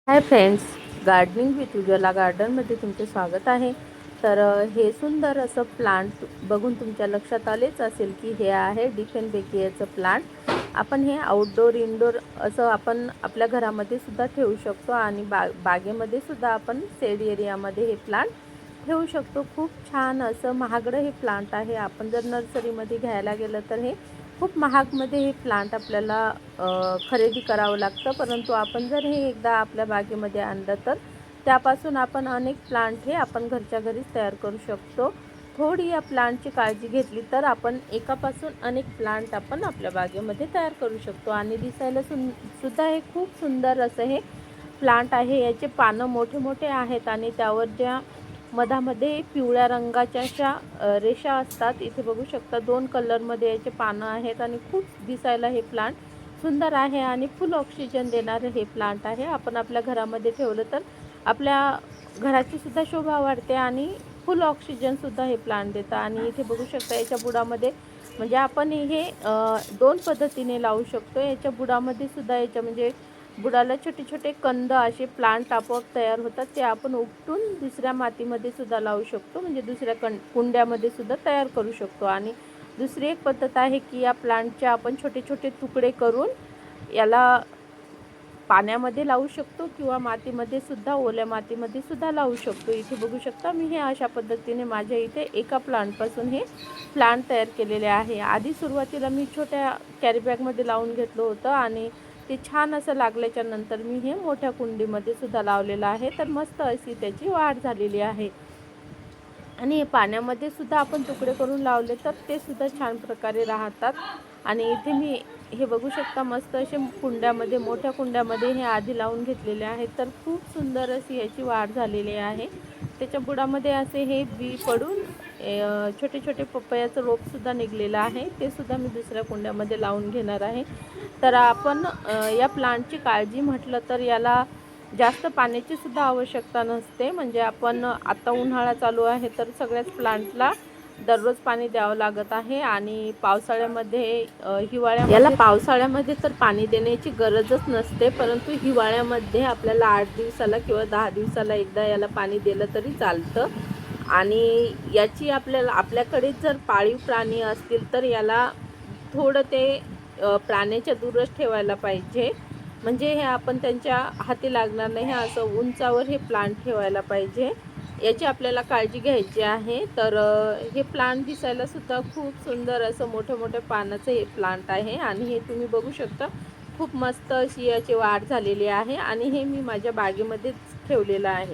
Hi friends, gardening with Ujjwala गार्डनमध्ये तुमचे स्वागत आहे. तर हे सुंदर असं प्लांट बघून तुमच्या लक्षात आलेच असेल की हे आहे डिफेनबेकियाचं प्लांट. आपण हे आउटडोर इनडोर असं आपण आपल्या घरामध्ये सुद्धा ठेवू शकतो आणि बागेमध्ये सुद्धा आपण शेड एरियामध्ये हे प्लांट ठेवू शकतो. खूप छान असं महागडं हे प्लांट आहे. आपण जर नर्सरीमध्ये घ्यायला गेलं तर हे खूप महागमध्ये हे प्लांट आपल्याला खरेदी करावं लागतं. परंतु आपण जर हे एकदा आपल्या बागेमध्ये आणलं तर त्यापासून आपण अनेक प्लांट हे आपण घरच्या घरीच तयार करू शकतो. थोडी या प्लांटची काळजी घेतली तर आपण एकापासून अनेक प्लांट आपण आपल्या बागेमध्ये तयार करू शकतो. आणि दिसायला सुद्धा हे खूप सुंदर असं हे प्लांट आहे. याचे पानं मोठे मोठे आहेत आणि त्यावर ज्या मधामध्ये पिवळ्या रंगाच्या अशा रेषा असतात. इथे बघू शकता 2 कलरमध्ये याचे पानं आहेत आणि खूप दिसायला हे प्लांट सुंदर आहे आणि फुल ऑक्सिजन देणारे हे प्लांट आहे. आपण आपल्या घरामध्ये ठेवलं तर आपल्या घराची सुद्धा शोभा वाढते आणि फुल ऑक्सिजनसुद्धा हे प्लांट देतं. आणि इथे बघू शकता याच्या बुडामध्ये म्हणजे आपण हे 2 पद्धतीने लावू शकतो. याच्या बुडामध्ये सुद्धा याच्या म्हणजे बुडाला छोटे छोटे कंद असे प्लांट आपोआप तयार होतात. ते आपण उपटून दुसऱ्या मातीमध्ये सुद्धा लावू शकतो, म्हणजे दुसऱ्या कुंड्यामध्ये सुद्धा तयार करू शकतो. आणि दुसरी एक पद्धत आहे की या प्लांटचे आपण छोटे छोटे तुकडे करून याला पाण्यामध्ये लावू शकतो किंवा मातीमध्ये सुद्धा, ओल्या मातीमध्ये सुद्धा लावू शकतो. इथे बघू शकता मी हे अशा पद्धतीने माझ्या इथे एका प्लांटपासून हे प्लांट तयार केलेले आहे. आधी सुरुवातीला मी छोट्या कॅरीबॅगमध्ये लावून घेतलं होतं आणि ते छान असं लागल्याच्या नंतर मी हे मोठ्या कुंडीमध्ये सुद्धा लावलेलं आहे. तर मस्त अशी त्याची वाढ झालेली आहे. आणि पाण्यामध्ये सुद्धा आपण तुकडे करून लावले तर ते सुद्धा छान प्रकारे राहतात. आणि इथे मी हे बघू शकता मस्त असे कुंड्यामध्ये, मोठ्या कुंड्यामध्ये हे आधी लावून घेतलेले आहेत. तर खूप सुंदर अशी याची वाढ झालेली आहे. त्याच्या बुडामध्ये असे हे बी पडून छोटे छोटे पपयाचं रोपसुद्धा निघलेलं आहे. ते सुद्धा मी दुसऱ्या कुंड्यामध्ये लावून घेणार आहे. तर आपण या प्लांटची काळजी म्हटलं तर याला जास्त पाण्याची सुद्धा आवश्यकता नसते. म्हणजे आपण आता उन्हाळा चालू आहे तर सगळ्याच प्लांटला दररोज पाणी द्यावं लागत आहे. आणि पावसाळ्यामध्ये याला पावसाळ्यामध्ये तर पाणी देण्याची गरजच नसते, परंतु हिवाळ्यामध्ये आपल्याला 8 दिवसाला किंवा 10 दिवसाला एकदा याला पाणी दिलं तरी चालतं. आणि याची आपल्याकडे जर पाळीव प्राणी असतील तर याला थोडं ते प्राण्याच्या दूरच ठेवायला पाहिजे. म्हणजे हे आपण त्यांच्या हाती लागणार नाही, असं उंचावर हे प्लांट ठेवायला पाहिजे. याची आपल्याला काळजी घ्यायची आहे. तर हे प्लांट दिसायला सुद्धा खूप सुंदर असं मोठ्या मोठ्या पानाचं हे प्लांट आहे. आणि हे तुम्ही बघू शकता खूप मस्त अशी याची वाढ झालेली आहे. आणि हे मी माझ्या बागेमध्येच ठेवलेलं आहे.